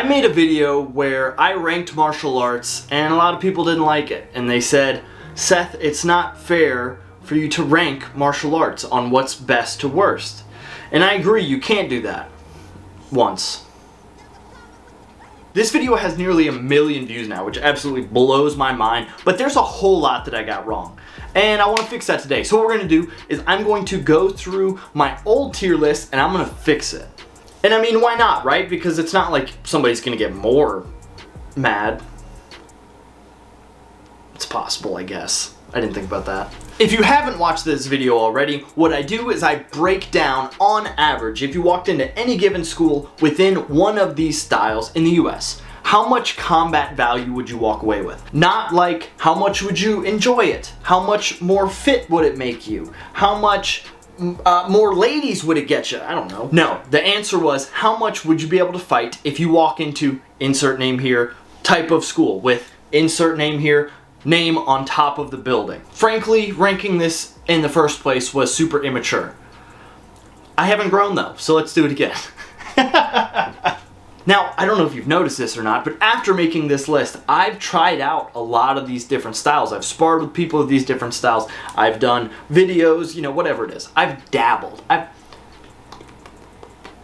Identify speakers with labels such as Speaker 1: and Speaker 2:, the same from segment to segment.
Speaker 1: made a video where I ranked martial arts and a lot of people didn't like it. And they said, Seth, it's not fair for you to rank martial arts on what's best to worst. And I agree, you can't do that. Once. This video has nearly 1 million views now, which absolutely blows my mind, but there's a whole lot that I got wrong. And I want to fix that today. So what we're going to do is I'm going to go through my old tier list and I'm going to fix it. And I mean, why not, right? Because it's not like somebody's going to get more mad. It's possible, I guess. I didn't think about that. If you haven't watched this video already, what I do is I break down, on average, if you walked into any given school within one of these styles in the US, how much combat value would you walk away with? Not like, how much would you enjoy it? How much more fit would it make you? How much more ladies would it get you? I don't know. No, the answer was, how much would you be able to fight if you walk into, insert name here, type of school with insert name here, name on top of the building. Frankly, ranking this in the first place was super immature. I haven't grown though, so let's do it again. Now, I don't know if you've noticed this or not, but after making this list, I've tried out a lot of these different styles. I've sparred with people with these different styles. I've done videos, you know, whatever it is. I've dabbled. I've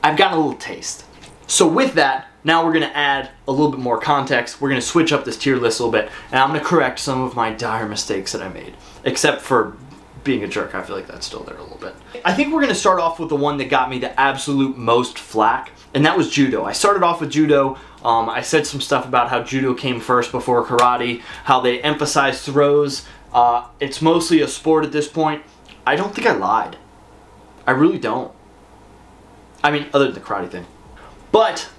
Speaker 1: gotten a little taste. So with that, now we're going to add a little bit more context. We're going to switch up this tier list a little bit, and I'm going to correct some of my dire mistakes that I made. Except for being a jerk, I feel like that's still there a little bit. I think we're going to start off with the one that got me the absolute most flack, and that was Judo. I started off with Judo. I said some stuff about how Judo came first before Karate, how they emphasize throws. It's mostly a sport at this point. I don't think I lied. I really don't. I mean, other than the Karate thing. But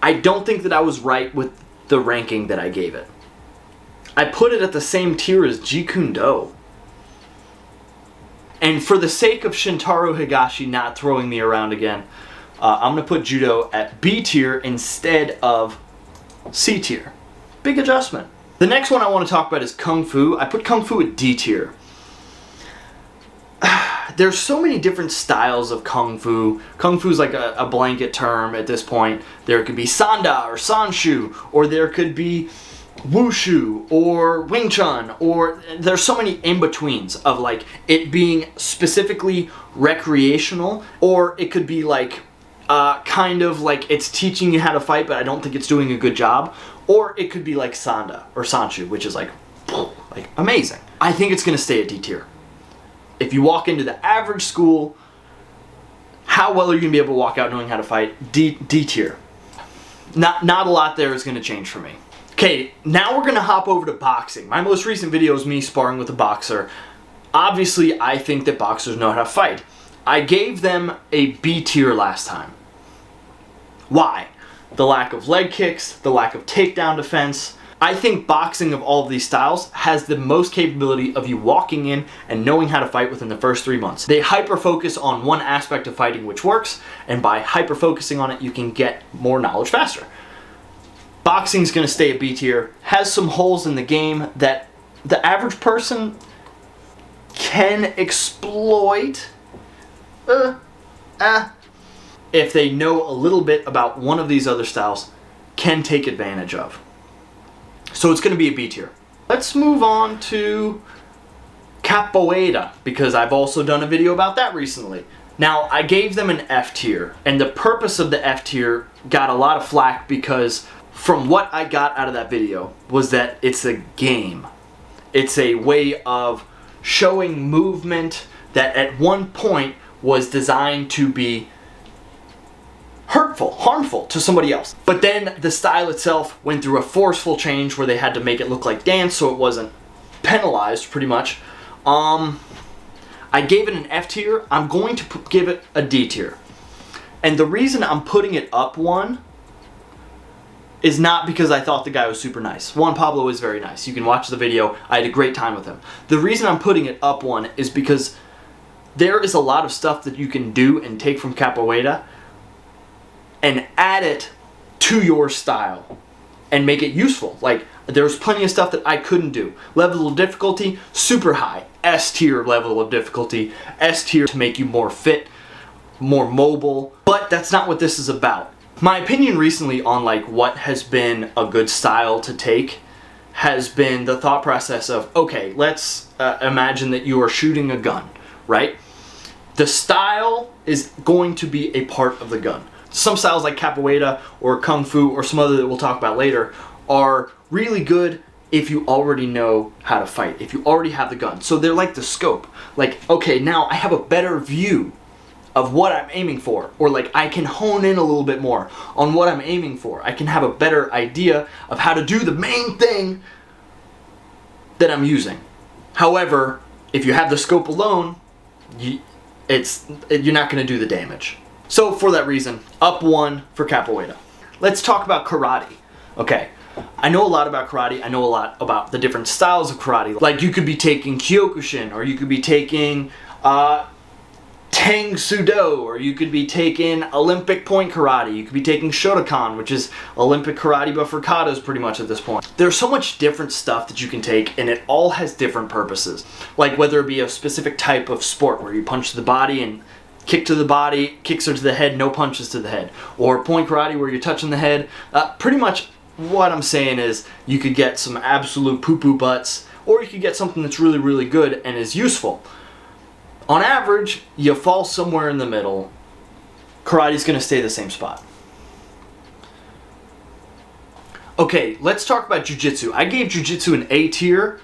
Speaker 1: I don't think that I was right with the ranking that I gave it. I put it at the same tier as Jeet Kune Do. And for the sake of Shintaro Higashi not throwing me around again, I'm going to put Judo at B tier instead of C tier. Big adjustment. The next one I want to talk about is Kung Fu. I put Kung Fu at D tier. There's so many different styles of Kung Fu. Kung Fu is like a blanket term at this point. There could be Sanda or Sanshu, or there could be Wushu or Wing Chun, or there's so many in-betweens of like it being specifically recreational, or it could be like kind of like it's teaching you how to fight, but I don't think it's doing a good job, or it could be like Sanda or Sanshu, which is like amazing. I think it's going to stay at D tier. If you walk into the average school, how well are you going to be able to walk out knowing how to fight? D tier. Not a lot there is going to change for me. Okay, now we're going to hop over to boxing. My most recent video is me sparring with a boxer. Obviously, I think that boxers know how to fight. I gave them a B tier last time. Why? The lack of leg kicks, the lack of takedown defense. I think boxing of all of these styles has the most capability of you walking in and knowing how to fight within the first 3 months. They hyper-focus on one aspect of fighting which works, and by hyper-focusing on it, you can get more knowledge faster. Boxing's going to stay at B tier. Has some holes in the game that the average person can exploit. If they know a little bit about one of these other styles, can take advantage of. So it's going to be a B tier. Let's move on to Capoeira, because I've also done a video about that recently. Now, I gave them an F tier, and the purpose of the F tier got a lot of flack because from what I got out of that video was that it's a game. It's a way of showing movement that at one point was designed to be hurtful, harmful to somebody else. But then the style itself went through a forceful change where they had to make it look like dance so it wasn't penalized pretty much. I gave it an F tier. I'm going to give it a D tier. And the reason I'm putting it up one is not because I thought the guy was super nice. Juan Pablo is very nice. You can watch the video. I had a great time with him. The reason I'm putting it up one is because there is a lot of stuff that you can do and take from Capoeira and add it to your style and make it useful. Like, there's plenty of stuff that I couldn't do. Level of difficulty, super high. S tier level of difficulty. S tier to make you more fit, more mobile. But that's not what this is about. My opinion recently on like what has been a good style to take has been the thought process of, okay, let's imagine that you are shooting a gun, right? The style is going to be a part of the gun. Some styles like Capoeira or Kung Fu or some other that we'll talk about later are really good if you already know how to fight, if you already have the gun. So they're like the scope. Like, okay, now I have a better view of what I'm aiming for, or like I can hone in a little bit more on what I'm aiming for. I can have a better idea of how to do the main thing that I'm using. However, if you have the scope alone, you're not going to do the damage. So for that reason, up 1 for Capoeira. Let's talk about karate. Okay, I know a lot about karate. I know a lot about the different styles of karate. Like you could be taking Kyokushin, or you could be taking Tang Sudo, or you could be taking Olympic point karate. You could be taking Shotokan, which is Olympic karate but for katas pretty much at this point. There's so much different stuff that you can take, and it all has different purposes. Like whether it be a specific type of sport where you punch to the body and kick to the body, kicks are to the head, no punches to the head. Or point karate where you're touching the head. Pretty much what I'm saying is you could get some absolute poo-poo butts, or you could get something that's really, really good and is useful. On average, you fall somewhere in the middle. Karate's going to stay the same spot. Okay, let's talk about Jiu Jitsu. I gave Jiu Jitsu an A tier,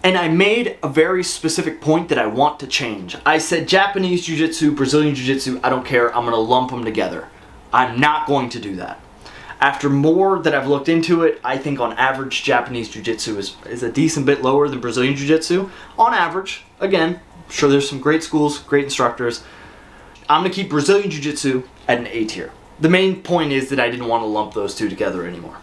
Speaker 1: and I made a very specific point that I want to change. I said Japanese Jiu Jitsu, Brazilian Jiu Jitsu, I don't care, I'm going to lump them together. I'm not going to do that. After more that I've looked into it, I think on average Japanese Jiu Jitsu is a decent bit lower than Brazilian Jiu Jitsu. On average, again, I'm sure there's some great schools, great instructors. I'm going to keep Brazilian Jiu Jitsu at an A tier. The main point is that I didn't want to lump those two together anymore.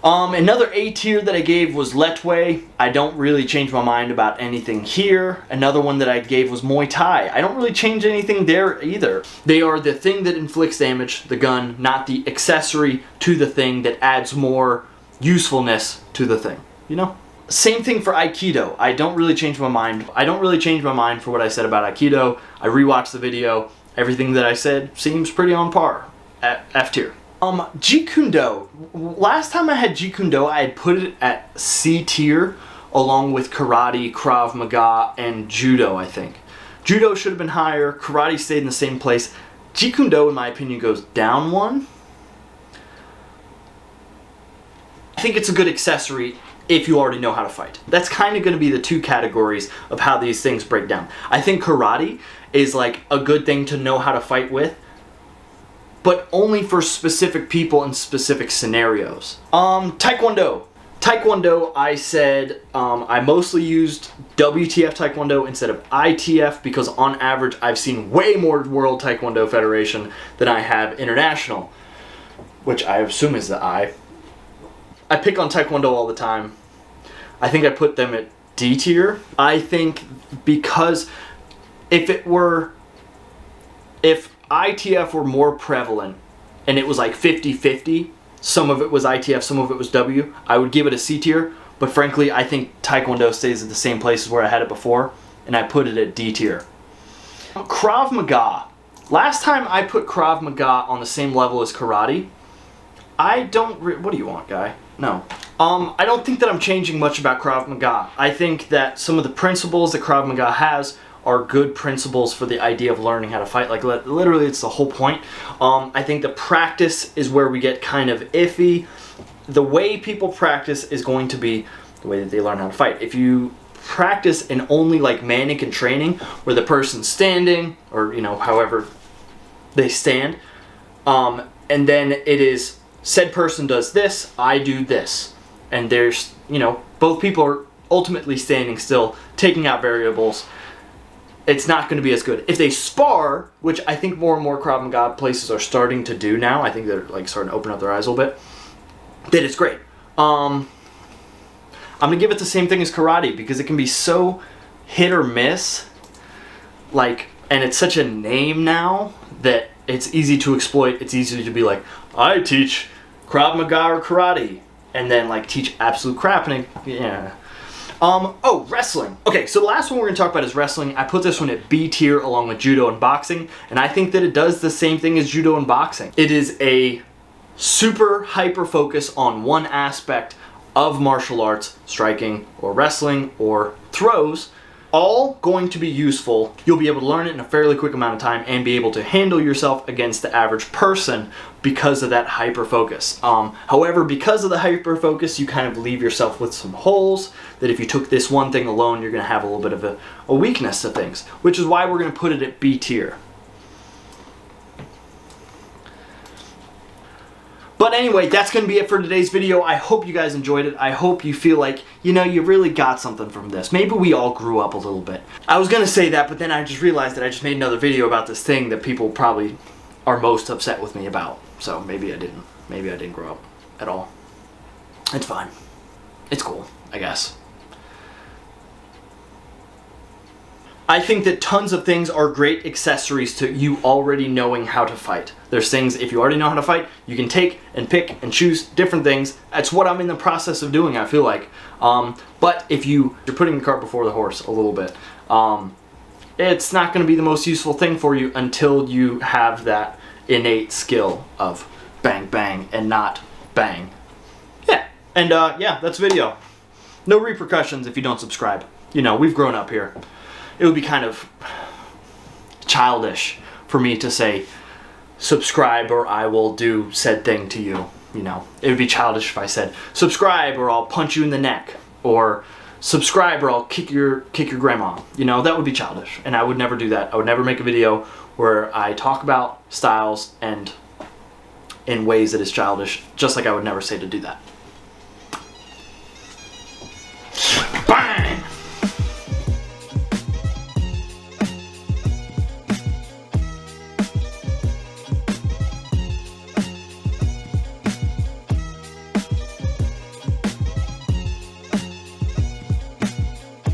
Speaker 1: Another A tier that I gave was Lethwei. I don't really change my mind about anything here. Another one that I gave was Muay Thai. I don't really change anything there either. They are the thing that inflicts damage, the gun, not the accessory to the thing that adds more usefulness to the thing, you know? Same thing for Aikido. I don't really change my mind. I don't really change my mind for what I said about Aikido. I rewatched the video. Everything that I said seems pretty on par at F tier. Jeet Kune Do. Last time I had Jeet Kune Do, I had put it at C tier along with Karate, Krav Maga, and Judo, I think. Judo should have been higher. Karate stayed in the same place. Jeet Kune Do, in my opinion, goes down 1. I think it's a good accessory if you already know how to fight. That's kind of going to be the two categories of how these things break down. I think karate is like a good thing to know how to fight with, but only for specific people in specific scenarios. Taekwondo. Taekwondo, I said I mostly used WTF Taekwondo instead of ITF because on average I've seen way more World Taekwondo Federation than I have International, which I assume is the I. I pick on Taekwondo all the time. I think I put them at D tier. I think because if ITF were more prevalent and it was like 50-50, some of it was ITF, some of it was W, I would give it a C tier. But frankly, I think Taekwondo stays at the same place as where I had it before, and I put it at D tier. Krav Maga. Last time I put Krav Maga on the same level as karate. What do you want, guy? No. I don't think that I'm changing much about Krav Maga. I think that some of the principles that Krav Maga has are good principles for the idea of learning how to fight. Like literally, it's the whole point. I think the practice is where we get kind of iffy. The way people practice is going to be the way that they learn how to fight. If you practice in only like mannequin training, where the person's standing, or however they stand, and then it is said person does this, I do this, and there's both people are ultimately standing still, taking out variables. It's not going to be as good. If they spar, which I think more and more Krav Maga places are starting to do now, I think they're like starting to open up their eyes a little bit, then it's great. I'm going to give it the same thing as karate because it can be so hit or miss, and it's such a name now that it's easy to exploit. It's easy to be like, I teach Krav Maga or karate, and then like teach absolute crap, and Oh, wrestling. Okay, so the last one we're going to talk about is wrestling. I put this one at B tier along with judo and boxing, and I think that it does the same thing as judo and boxing. It is a super hyper focus on one aspect of martial arts, striking or wrestling or throws, all going to be useful. You'll be able to learn it in a fairly quick amount of time and be able to handle yourself against the average person because of that hyper focus. However, because of the hyper focus, you kind of leave yourself with some holes that if you took this one thing alone, you're going to have a little bit of a weakness to things, which is why we're going to put it at B tier. But anyway, that's going to be it for today's video. I hope you guys enjoyed it. I hope you feel like, you know, you really got something from this. Maybe we all grew up a little bit. I was going to say that, but then I just realized that I just made another video about this thing that people probably are most upset with me about. So maybe I didn't. Maybe I didn't grow up at all. It's fine. It's cool, I guess. I think that tons of things are great accessories to you already knowing how to fight. There's things, if you already know how to fight, you can take and pick and choose different things. That's what I'm in the process of doing, I feel like. But if you're putting the cart before the horse a little bit, it's not going to be the most useful thing for you until you have that innate skill of bang, bang, and not bang. Yeah, and yeah, that's the video. No repercussions if you don't subscribe. You know, we've grown up here. It would be kind of childish for me to say, subscribe or I will do said thing to you. You know, it would be childish if I said, subscribe or I'll punch you in the neck, or subscribe or I'll kick your grandma. You know, that would be childish, and I would never do that. I would never make a video where I talk about styles and in ways that is childish, just like I would never say to do that.